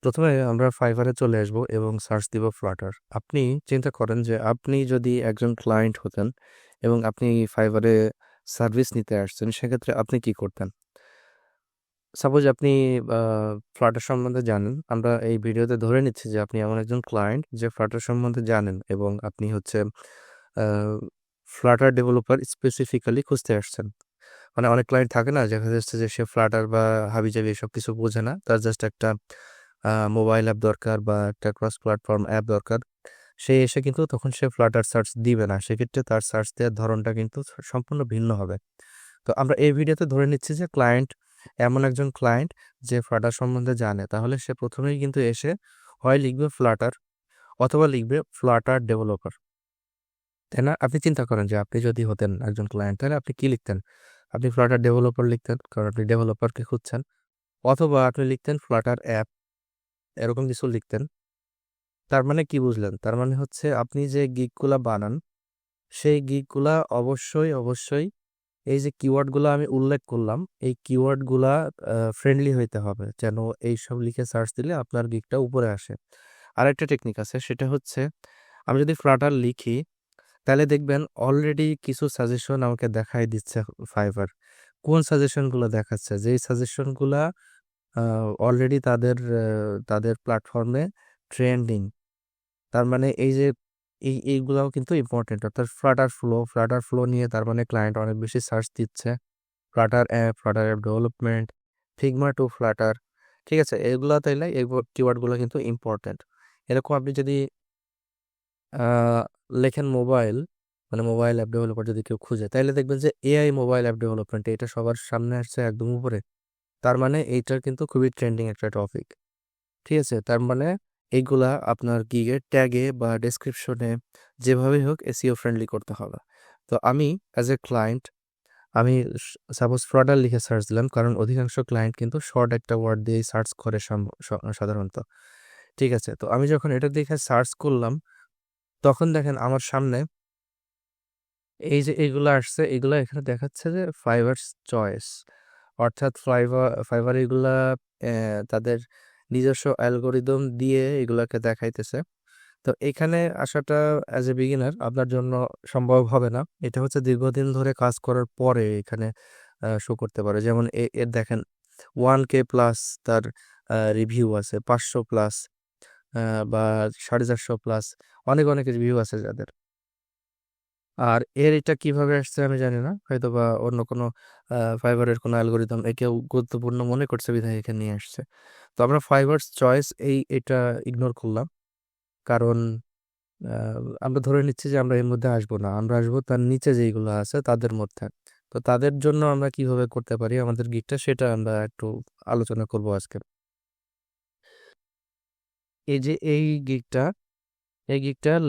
প্রথমে আমরা Fiverr এ চলে আসবো এবং সার্চ দিব Flutter। আপনি চিন্তা করেন যে আপনি যদি একজন ক্লায়েন্ট হতেন এবং আপনি Fiverr এ সার্ভিস নিতে আসছেন, সেক্ষেত্রে আপনি কি করতেন? সাপোজ আপনি আ Flutter সম্বন্ধে জানেন। আমরা এই ভিডিওতে ধরে নিচ্ছি যে আপনি এমন একজন ক্লায়েন্ট যে Flutter সম্বন্ধে জানেন এবং আপনি হচ্ছে আ Flutter ডেভেলপার স্পেসিফিক্যালি খুঁজতে আসছেন। মানে অনেক ক্লায়েন্ট থাকে না? দেখা যাচ্ছে যে সে Flutter বা হাবিজাবি এসব কিছু বোঝে না। তার জাস্ট একটা মোবাইল অ্যাপ দরকার বা একটা ক্রস প্ল্যাটফর্ম অ্যাপ দরকার। সে এসে কিন্তু তখন সে Flutter সার্চ দিবে না। সেক্ষেত্রে তার সার্চ দেওয়ার ধরনটা কিন্তু সম্পূর্ণ ভিন্ন হবে। তো আমরা এই ভিডিওতে ধরে নিচ্ছি যে ক্লায়েন্ট এমন একজন ক্লায়েন্ট যে Flutter সম্বন্ধে জানে। তাহলে সে ১ম এই কিন্তু এসে হয় লিখবে Flutter অথবা লিখবে Flutter ডেভেলপার। তাই না? আপনি চিন্তা করেন যে আপনি যদি হতেন একজন ক্লায়েন্ট, তাহলে আপনি কি লিখতেন? আপনি Flutter ডেভেলপার লিখতেন, কারণ আপনি ডেভেলপারকে খুঁজছেন। অথবা আপনি লিখতেন Flutter অ্যাপ, এরকম কিছু লিখতেন। তার মানে কি বুঝলেন? তার মানে হচ্ছে আপনি যে গিগগুলা বানান, সেই গিগগুলা অবশ্যই এই যে কিওয়ার্ডগুলা আমি উল্লেখ করলাম, এই কিওয়ার্ডগুলা ফ্রেন্ডলি হইতে হবে। যেন এইসব লিখে সার্চ দিলে আপনার গিগটা উপরে আসে। আরেকটা টেকনিক আছে, সেটা হচ্ছে আমি যদি Flutter লিখি, তাহলে দেখবেন অলরেডি কিছু সাজেশন আমাকে দেখায় দিচ্ছে Fiverr। কোন সাজেশনগুলো দেখাচ্ছে? যেই সাজেশনগুলা অলরেডি তাদের প্ল্যাটফর্মে ট্রেন্ডিং। তার মানে এই যে এইগুলাও কিন্তু ইম্পোর্টেন্ট। অর্থাৎ Flutter Flow নিয়ে তার মানে ক্লায়েন্ট অনেক বেশি সার্চ দিচ্ছে। Flutter app development, Figma to Flutter। ঠিক আছে? এগুলা তাইলে এই কিওয়ার্ডগুলো কিন্তু ইম্পোর্টেন্ট। এরকম আপনি যদি আ লেখেন মোবাইল, মানে মোবাইল অ্যাপ ডেভেলপার যদি কেউ খুঁজে, তাইলে দেখবেন যে এআই মোবাইল অ্যাপ ডেভেলপমেন্ট এটা সবার সামনে আসছে একদম উপরে। তার মানে এইটার কিন্তু খুবই ট্রেন্ডিং একটা টপিক। ঠিক আছে? তার মানে এইগুলা আপনার গিগের ট্যাগে বা ডেসক্রিপশনে যেভাবেই হোক এসইও ফ্রেন্ডলি করতে হবে। তো আমি অ্যাজ এ ক্লায়েন্ট আমি সাপোজ Flutter লিখে সার্চ দিলাম, কারণ অধিকাংশ ক্লায়েন্ট কিন্তু শর্ট একটা ওয়ার্ড দিয়েই সার্চ করে সাধারণত। ঠিক আছে? তো আমি যখন এটা দেখে সার্চ করলাম, তখন দেখেন আমার সামনে এই যে এগুলা আসছে, এগুলা এখানে দেখাচ্ছে যে Fiverr's চয়েস। অর্থাৎ Fiverr এগুলা তাদের নিজস্ব অ্যালগরিদম দিয়ে এগুলাকে দেখাইতেছে। তো এখানে আসাটা অ্যাজ এ বিগিনার আপনার জন্য সম্ভব হবে না। এটা হচ্ছে দীর্ঘদিন ধরে কাজ করার পরে এখানে শো করতে পারে। যেমন এর দেখেন 1K প্লাস তার রিভিউ আছে, 500 প্লাস আ বা 450 প্লাস অনেক রিভিউ আছে যাদের। আর এটা কিভাবে আসছে আমি জানি না। হয়তোবা অন্য কোনো Fiverr এর কোনো অ্যালগরিদম একেও গুরুত্বপূর্ণ মনে করছে বিধায় এখানে নিয়ে আসছে। তো আমরা Fiverr's চয়েস এটা ইগনোর করলাম। কারণ আ আমরা ধরে নিচ্ছি যে আমরা এর মধ্যে আসবো না। আমরা আসবো তার নিচে যেইগুলো আছে তাদের মধ্যে। তো তাদের জন্য আমরা কিভাবে করতে পারি আমাদের গিগটা, সেটা আমরা একটু আলোচনা করব আজকে। এই যে এই গিগটা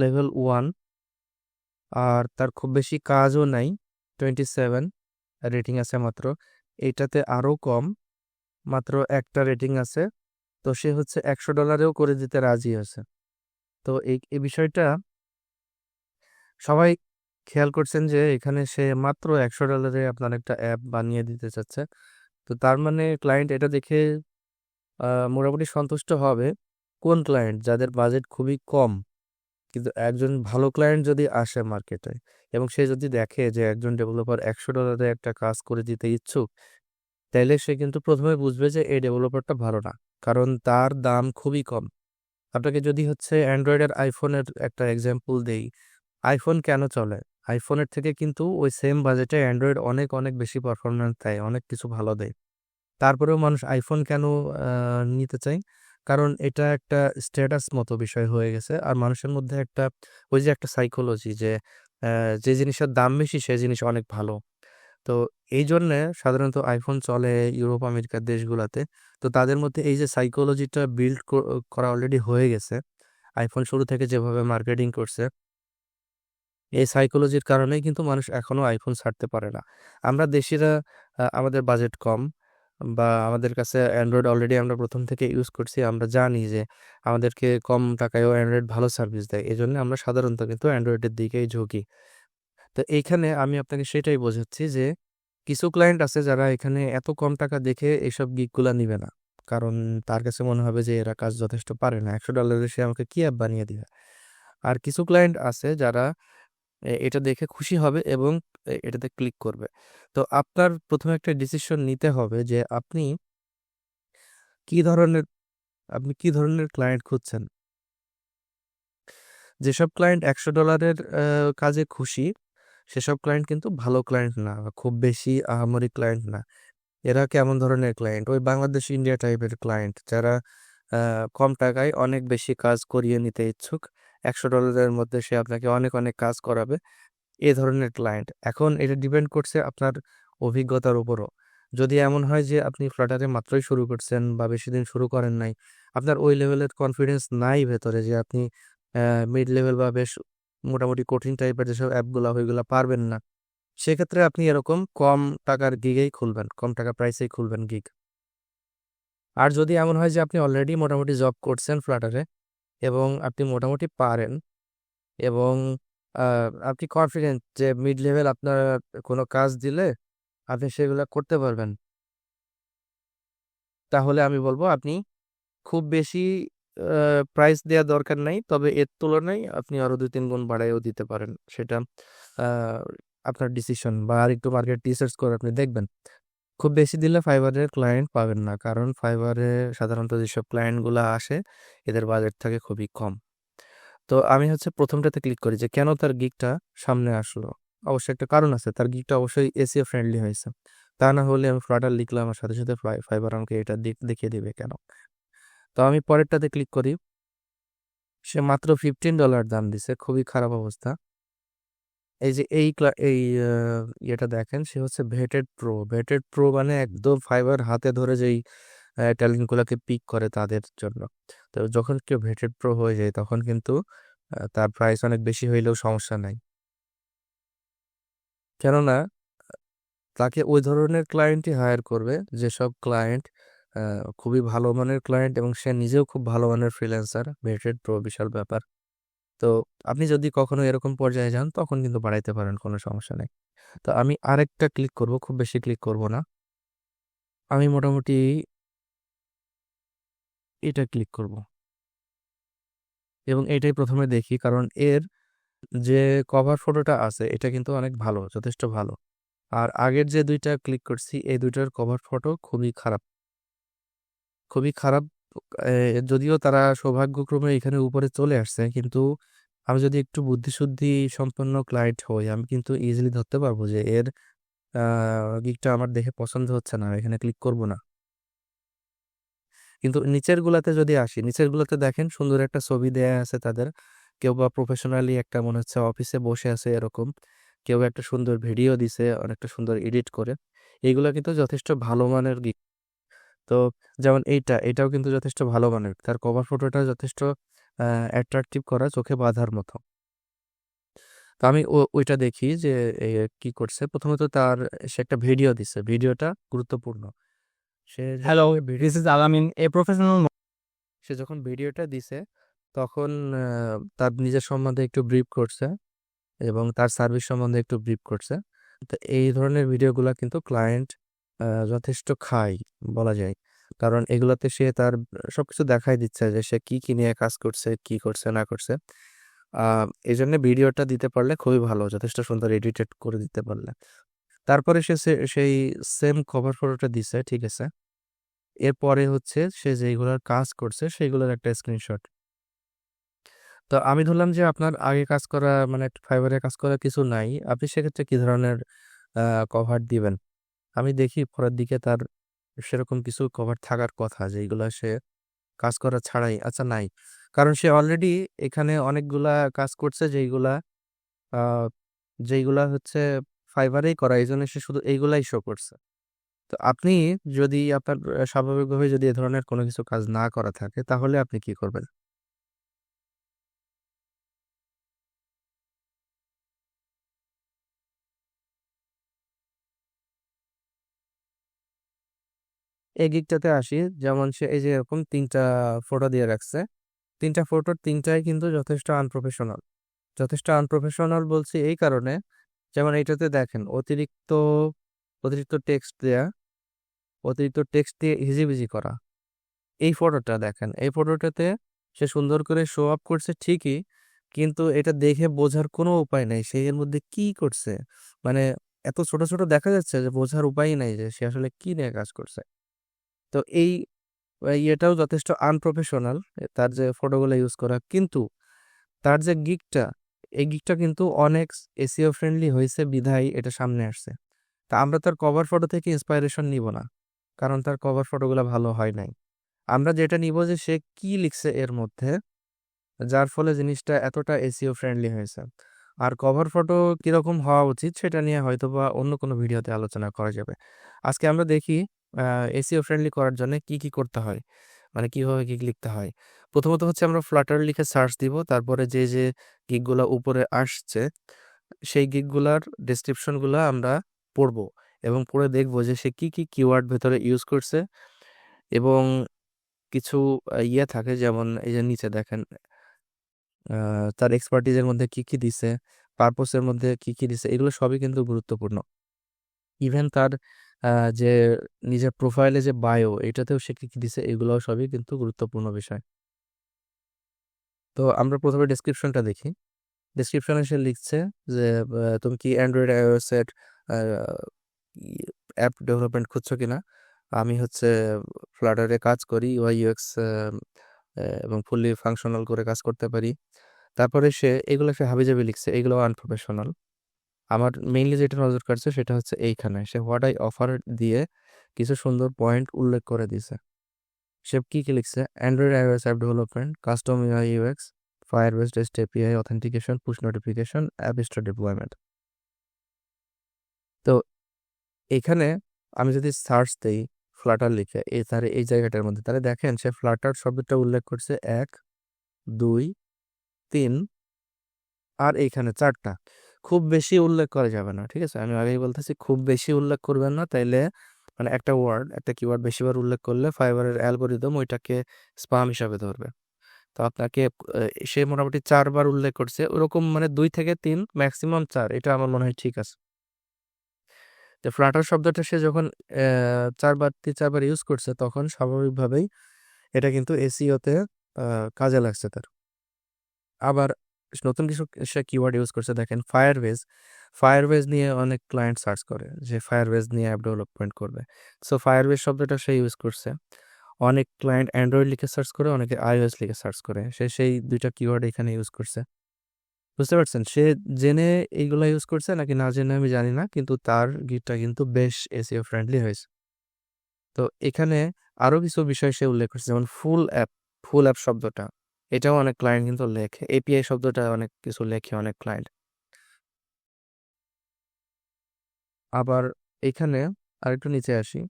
লেভেল 1 আর তার খুব বেশি কাজও নাই। 27 রেটিং আছে মাত্র। এইটাতে আরও কম, মাত্র একটা রেটিং আছে। তো সে হচ্ছে $100 এও করে দিতে রাজি আছে। তো এই বিষয়টা সবাই খেয়াল করছেন যে এখানে সে মাত্র $100 এ আপনার একটা অ্যাপ বানিয়ে দিতে চাচ্ছে। তো তার মানে ক্লায়েন্ট এটা দেখে আ মোটামুটি সন্তুষ্ট হবে। কোন ক্লায়েন্ট? যাদের বাজেট খুবই কম। কিন্তু একজন ভালো ক্লায়েন্ট যদি আসে মার্কেটে এবং সে যদি দেখে যে একজন ডেভেলপার $100 এ একটা কাজ করে দিতে ইচ্ছুক, তাইলে সে কিন্তু ১ম এ বুঝবে যে এই ডেভেলপারটা ভালো না। কারণ তার দাম খুবই কম। আপনাকে যদি হচ্ছে অ্যান্ড্রয়েড আর আইফোনের একটা এক্সাম্পল দেই, আইফোন কেন চলে? আইফোনের থেকে কিন্তু ওই সেম বাজেটে অ্যান্ড্রয়েড অনেক বেশি পারফরম্যান্স দেয়, অনেক কিছু ভালো দেয়। তারপরেও মানুষ আইফোন কেন আ নিতে চায়? কারণ এটা একটা স্ট্যাটাস মতো বিষয় হয়ে গেছে। আর মানুষের মধ্যে একটা ওই যে একটা সাইকোলজি যে যে জিনিসের দাম বেশি সে জিনিস অনেক ভালো। তো এইজন্যে সাধারণত আইফোন চলে ইউরোপ, আমেরিকার দেশগুলাতে। তো তাদের মধ্যে এই যে সাইকোলজিটা বিল্ড করা অলরেডি হয়ে গেছে। আইফোন শুরু থেকে যেভাবে মার্কেটিং করছে, এই সাইকোলজির কারণেই কিন্তু মানুষ এখনো আইফোন ছাড়তে পারে না। আমরা দেশিরা আমাদের বাজেট কম বা আমাদের কাছে অ্যান্ড্রয়েড অলরেডি আমরা ১ম থেকে ইউজ করছি। আমরা জানি যে আমাদেরকে কম টাকায়ও অ্যান্ড্রয়েড ভালো সার্ভিস দেয়। এজন্য আমরা সাধারণত কিন্তু অ্যান্ড্রয়েডের দিকেই ঝুঁকি। তো এইখানে আমি আপনাকে সেটাই বোঝাচ্ছি যে কিছু ক্লায়েন্ট আছে যারা এখানে এত কম টাকা দেখে এইসব গিগগুলা নিবে না। কারণ তার কাছে মনে হবে যে এরা কাজ যথেষ্ট পারে না, $100 সে আমাকে কি অ্যাপ বানিয়ে দিবে। আর কিছু ক্লায়েন্ট আছে যারা এটা দেখে খুশি হবে এবং এটাতে ক্লিক করবে। তো আপনার প্রথমে একটা ডিসিশন নিতে হবে যে কি ধরনের আপনি কি ধরনের ক্লায়েন্ট খুঁজছেন। যেসব ক্লায়েন্ট $100 কাজে খুশি, সেসব ক্লায়েন্ট কিন্তু ভালো ক্লায়েন্ট না, খুব বেশি আহামরি ক্লায়েন্ট না। এরা কেমন ধরনের ক্লায়েন্ট? ওই বাংলাদেশ ইন্ডিয়া টাইপের ক্লায়েন্ট, যারা কম টাকায় অনেক বেশি কাজ করিয়ে নিতে ইচ্ছুক। $100 মধ্যে সে আপনাকে অনেক অনেক কাজ করাবে, এ ধরনের ক্লায়েন্ট। এখন এটা ডিপেন্ড করছে আপনার অভিজ্ঞতার উপরও। যদি এমন হয় যে আপনি ফ্লাটারে মাত্রই শুরু করছেন বা বেশি দিন শুরু করেন নাই, আপনার ওই লেভেলের কনফিডেন্স নাই ভেতরে যে আপনি মিড লেভেল বা বেশ মোটামুটি কঠিন টাইপের যেসব অ্যাপগুলো ওইগুলো পারবেন না, সেক্ষেত্রে আপনি এরকম কম টাকার গিগেই খুলবেন, কম টাকা প্রাইসেই খুলবেন গিগ। আর যদি এমন হয় যে আপনি অলরেডি মোটামুটি জব করছেন ফ্লাটারে এবং আপনি মোটামুটি পারেন এবং আপনি কনফিডেন্ট যে মিড লেভেল আপনার কোনো কাজ দিলে আপনি সেগুলো করতে পারবেন, তাহলে আমি বলবো আপনি খুব বেশি প্রাইস দেওয়া দরকার নাই, তবে এর তুলনায় আপনি আরো 2-3 গুণ বাড়াইও দিতে পারেন। সেটা আহ, আপনার ডিসিশন, বা আর একটু মার্কেট রিসার্চ করে আপনি দেখবেন। খুব বেশি দিলে ফাইবারের ক্লায়েন্ট পাবেন না, কারণ ফাইবারে সাধারণত যেসব ক্লায়েন্টগুলো আসে এদের বাজেট থাকে খুবই কম। তো আমি হচ্ছে প্রথমটাতে ক্লিক করি যে কেন তার গিগটা সামনে আসলো। অবশ্যই একটা কারণ আছে, তার গিগটা অবশ্যই এসিও ফ্রেন্ডলি হয়েছে। তা না হলে আমি ফ্লাটার লিখলাম, আমার সাথে সাথে ফাইবার আমাকে এটা দেখিয়ে দিবে কেন। তো আমি পরেরটাতে ক্লিক করি, সে মাত্র $15 দাম দিছে, খুবই খারাপ অবস্থা। এই যে এই ইয়েটা দেখেন, সে হচ্ছে ভেটেড প্রো। ভেটেড প্রো মানে একদম ফাইবার হাতে ধরে যেই ট্যালেন্ট গুলাকে পিক করে তাদের জন্য। তো যখন কেউ ভেটেড প্রো হয়ে যায় তখন কিন্তু তার প্রাইস অনেক বেশি হইলেও সমস্যা নাই, কেননা তাকে ওই ধরনের ক্লায়েন্টই হায়ার করবে যেসব ক্লায়েন্ট খুবই ভালো মানের ক্লায়েন্ট এবং সে নিজেও খুব ভালো মানের ফ্রিল্যান্সার। ভেটেড প্রো বিশাল ব্যাপার। তো আপনি যদি কখনো এরকম পর্যায়ে যান তখন কিন্তু বাড়াইতে পারেন, কোনো সমস্যা নেই। তো আমি আরেকটা ক্লিক করব, খুব বেশি ক্লিক করব না, আমি মোটামুটি এটা ক্লিক করব এবং এটাই প্রথমে দেখি, কারণ এর যে কভার ফটোটা আছে এটা কিন্তু অনেক ভালো, যথেষ্ট ভালো। আর আগের যে দুইটা ক্লিক করছি এই দুইটার কভার ফটো খুবই খারাপ, খুবই খারাপ। যদিও তারা সৌভাগ্যক্রমে এখানে উপরে চলে আসছে, কিন্তু আমি যদি একটু বুদ্ধিশুদ্ধি সম্পন্ন ক্লায়েন্ট হই আমি কিন্তু ইজিলি ধরতে পারবো যে এর গিকটা আমার দেখে পছন্দ হচ্ছে না, এখানে ক্লিক করব না। কিন্তু নিচের গুলাতে যদি আসি, নিচের গুলাতে দেখেন সুন্দর একটা ছবি দেয়া আছে তাদের। কেউ বা প্রফেশনালি একটা মনে হচ্ছে অফিসে বসে আছে এরকম, কেউ একটা সুন্দর ভিডিও দিছে অনেকটা সুন্দর এডিট করে। এইগুলা কিন্তু যথেষ্ট ভালো মানের গিক। তো যেমন এটাও কিন্তু যথেষ্ট ভালো মানের, তার কভার ফটোটা যথেষ্ট অ্যাট্রাকটিভ করা, চোখে বাঁধার মতো। তো আমি ওইটা দেখি যে এ, কি করছে। প্রথমত তার সে একটা ভিডিও দিছে, ভিডিওটা গুরুত্বপূর্ণ। সে Hello, video this is Alamin, a professional. সে যখন ভিডিওটা দিছে তখন তার নিজের সম্বন্ধে একটু ব্রিফ করছে এবং তার সার্ভিস সম্বন্ধে একটু ব্রিফ করছে। তো এই ধরনের ভিডিওগুলো কিন্তু ক্লায়েন্ট যথেষ্ট খায় বলা যায়, কারণ এগুলাতে সে তার সবকিছু দেখাই দিচ্ছে যে সে কি কি নিয়ে কাজ করছে, কি করছে না করছে। এই জন্য ভিডিওটা দিতে পারলে খুবই ভালো, যথেষ্ট সুন্দর এডিটেড করে দিতে পারলে। তারপরে সেই সেম কভার ফটোটা দিছে, ঠিক আছে। এরপরে হচ্ছে সে যেগুলোর কাজ করছে সেগুলোর একটা স্ক্রিনশট। তো আমি ধরলাম যে আপনার আগে কাজ করা মানে ফাইবারে কাজ করা কিছু নাই, আপনি সেক্ষেত্রে কি ধরনের কভার দিবেন। আমি দেখি পরের দিকে তার সেরকম কিছু কভার থাকার কথা যেগুলা সে কাজ করা ছাড়াই আচ্ছা নাই, কারণ সে অলরেডি এখানে অনেকগুলা কাজ করছে আহ যেইগুলা হচ্ছে ফাইবারেই করা, এই জন্য সে শুধু এইগুলাই শো করছে। তো আপনি যদি আপনার স্বাভাবিকভাবে যদি এ ধরনের কোনো কিছু কাজ না করা থাকে তাহলে আপনি কি করবেন। এই গিকটাতে আসি, যেমন সে এই যে এরকম 3টা ফটো দিয়ে রাখছে, 3টা ফটোর 3টাই কিন্তু যথেষ্ট আনপ্রফেশনাল। যথেষ্ট আনপ্রফেশনাল বলছি এই কারণে, যেমন এইটাতে দেখেন অতিরিক্ত অতিরিক্ত টেক্সট দেয়া, অতিরিক্ত টেক্সট দিয়ে হিজিবিজি করা। এই ফটোটা দেখেন, এই ফটোটাতে সে সুন্দর করে শো আপ করছে ঠিকই, কিন্তু এটা দেখে বোঝার কোনো উপায় নাই সে এর মধ্যে কি করছে। মানে এত ছোট ছোট দেখা যাচ্ছে যে বোঝার উপায় নাই যে সে আসলে কি নিয়ে কাজ করছে। তো এই ইয়েটাও যথেষ্ট আনপ্রফেশনাল, তার যে ফটোগুলো ইউজ করা, কিন্তু তার যে গিকটা, এই গিকটা কিন্তু অনেক এসিও ফ্রেন্ডলি হয়েছে বিধায় এটা সামনে আসছে। তা আমরা তার কভার ফটো থেকে ইন্সপাইরেশন নিব না, কারণ তার কভার ফটোগুলো ভালো হয় নাই। আমরা যেটা নিব যে সে কি লিখছে এর মধ্যে, যার ফলে জিনিসটা এতটা এসিও ফ্রেন্ডলি হয়েছে। আর কভার ফটো কিরকম হওয়া উচিত সেটা নিয়ে হয়তো বা অন্য কোনো ভিডিওতে আলোচনা করা যাবে। আজকে আমরা দেখি এসিও ফ্রেন্ডলি করার জন্য কি কি করতে হয়, মানে কিভাবে গিগ লিখতে হয়। প্রথমত হচ্ছে আমরা ফ্লাটার লিখে সার্চ দিব, তারপরে যে যে গিগগুলা উপরে আসছে সেই গিগগুলার ডেসক্রিপশনগুলো আমরা পড়বো এবং পড়ে দেখবো যে সে কি কি কিওয়ার্ড ভেতরে ইউজ করছে। এবং কিছু ইয়ে থাকে, যেমন এই যে নিচে দেখেন তার এক্সপার্টিজের মধ্যে কি কি দিছে, পারপোসের মধ্যে কি কি দিছে, এগুলো সবই কিন্তু গুরুত্বপূর্ণ। ইভেন তার যে নিজের প্রোফাইলে যে বায়ো, এটাতেও সে কি কি দিছে, এগুলোও সবই কিন্তু গুরুত্বপূর্ণ বিষয়। তো আমরা প্রথমে ডেসক্রিপশনটা দেখি। ডেসক্রিপশনে সে লিখছে যে তুমি কি অ্যান্ড্রয়েড আইওএস এর অ্যাপ ডেভেলপমেন্ট খুঁজছো কিনা। আমি হচ্ছে ফ্লাটারে কাজ করি, ইউআই ইউএক্স এবং ফুললি ফাংশনাল করে কাজ করতে পারি। তারপরে সে হাবিজাবি লিখছে, এগুলো আনপ্রফেশনাল। আমার মেইনলি যেটা নজর কাটছে সেটা হচ্ছে এইখানে সে হোয়াট আই অফার দিয়ে কিছু সুন্দর পয়েন্ট উল্লেখ করে দিছে। সে কি কি লিখছে, Android iOS app development, custom UI UX, Firebase REST API authentication, push notification, app store deployment. তো এখানে আমি যদি সার্চ দেই ফ্লাটার লিখে তাহলে এই জায়গাটার মধ্যে, তাহলে দেখেন সে ফ্লাটার শব্দটা উল্লেখ করছে 1, 2, 3 আর এইখানে 4টা। খুব বেশি উল্লেখ করা যাবে না, ঠিক আছে? আমি আগেই বলতেছি খুব বেশি উল্লেখ করবেন না, তাইলে মানে একটা কিওয়ার্ড বেশিবার উল্লেখ করলে ফাইবারের অ্যালগোরিদম ওইটাকে স্পাম হিসাবে ধরবে। তো আপনাকে সে মোটামুটি 4বার উল্লেখ করছে, ওরকম মানে 2 থেকে 3 ম্যাক্সিমাম 4, এটা আমার মনে হয় ঠিক আছে। তো ফ্লাটার শব্দটা সে যখন 4বার ইউজ করছে তখন স্বাভাবিকভাবেই এটা কিন্তু এসইওতে কাজে লাগছে তার। আবার নতুন কিছু সে কিওয়ার্ড ইউজ করছে, দেখেন ফায়ারবেজ। ফায়ারবেজ নিয়ে অনেক ক্লায়েন্ট সার্চ করে যে ফায়ারবেজ নিয়ে অ্যাপ ডেভেলপমেন্ট করবে। সো ফায়ারবেজ শব্দটা সে ইউজ করছে। অনেক ক্লায়েন্ট অ্যান্ড্রয়েড লিখে সার্চ করে, অনেকে আইওএস লিখে সার্চ করে, সে সেই 2টা কিওয়ার্ড এখানে ইউজ করছে। বুঝতে পারছেন? সে জেনে এইগুলা ইউজ করছে নাকি না জেনে আমি জানি না, কিন্তু তার গিটটা কিন্তু বেশ এসইও ফ্রেন্ডলি হয়েছে। তো এখানে আরো কিছু বিষয় সে উল্লেখ করছে, যেমন ফুল অ্যাপ শব্দটা, এটাও অনেক ক্লায়েন্ট কিন্তু লেখে। এপিআই শব্দটা অনেক কিছু লেখে অনেক ক্লায়েন্ট। আবার এখানে আরেকটু নিচে আসি,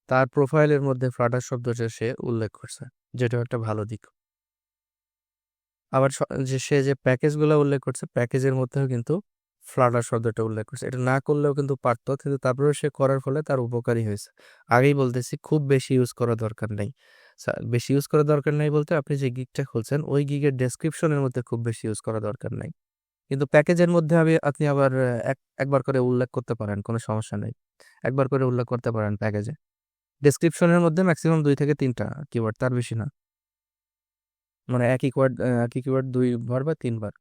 তার প্রোফাইলের মধ্যে ফ্লাটার শব্দটা সে উল্লেখ করছে, যেটা একটা ভালো দিক। আবার সে যে প্যাকেজগুলো উল্লেখ করছে, প্যাকেজের মধ্যেও কিন্তু ফ্লাটার শব্দটা উল্লেখ করছে। এটা না করলেও কিন্তু পারতো, কিন্তু তারপরেও সে করার ফলে তার উপকারী হয়েছে। আগেই বলতেছি খুব বেশি ইউজ করা দরকার নেই। বেশি ইউজ করা দরকার নাই বলতে আপনি যে গিগটা খুলছেন ওই গিগের ডেসক্রিপশনের মধ্যে খুব বেশি ইউজ করা দরকার নাই, কিন্তু প্যাকেজের মধ্যে আপনি আবার একবার করে উল্লেখ করতে পারেন, কোনো সমস্যা নেই। একবার করে উল্লেখ করতে পারেন প্যাকেজে। ডেসক্রিপশনের মধ্যে ম্যাক্সিমাম 2 থেকে 3টা কিওয়ার্ড, তার বেশি না। মানে একই কিওয়ার্ড 2বার বা 3বার।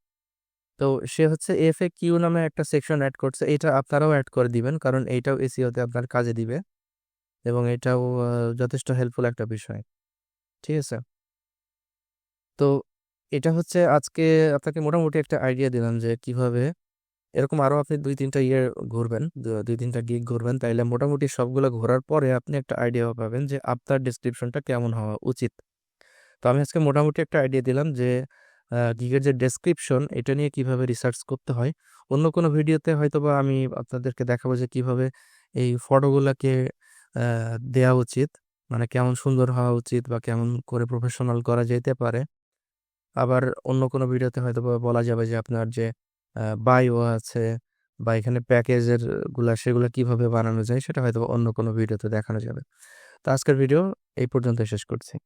তো সে হচ্ছে এফএকিউ নামে একটা সেকশন অ্যাড করছে, এটা আপনারাও অ্যাড করে দিবেন, কারণ এইটাও এসইওতে আপনার কাজে দিবে এবং এটাও যথেষ্ট হেল্পফুল একটা বিষয়, ঠিক আছে? তো এটা হচ্ছে আজকে আপনাকে মোটামুটি একটা আইডিয়া দিলাম যে কিভাবে, এরকম আরো আপনি 2-3টা ইয়ে ঘুরবেন, 2-3টা গিগ ঘুরবেন, তাইলে মোটামুটি সবগুলো ঘোরার পরে আপনি একটা আইডিয়া পাবেন যে আপনার ডেসক্রিপশনটা কেমন হওয়া উচিত। তো আমি আজকে মোটামুটি একটা আইডিয়া দিলাম যে গিগের যে ডেসক্রিপশন এটা নিয়ে কিভাবে রিসার্চ করতে হয়। অন্য কোনো ভিডিওতে হয়তোবা আমি আপনাদেরকে দেখাবো যে কিভাবে এই ফটোগুলোকে দেয়া উচিত, মানে কেমন সুন্দর হওয়া উচিত বা কেমন করে প্রফেশনাল করা যেতে পারে। আবার অন্য কোনো ভিডিওতে হয়তোবা বলা যাবে যে আপনার যে বায়ো আছে বা এখানে প্যাকেজের সেগুলো কিভাবে বানানো যায় সেটা হয়তো অন্য কোনো ভিডিওতে দেখানো যাবে। তো আজকের ভিডিও এই পর্যন্ত শেষ করছি।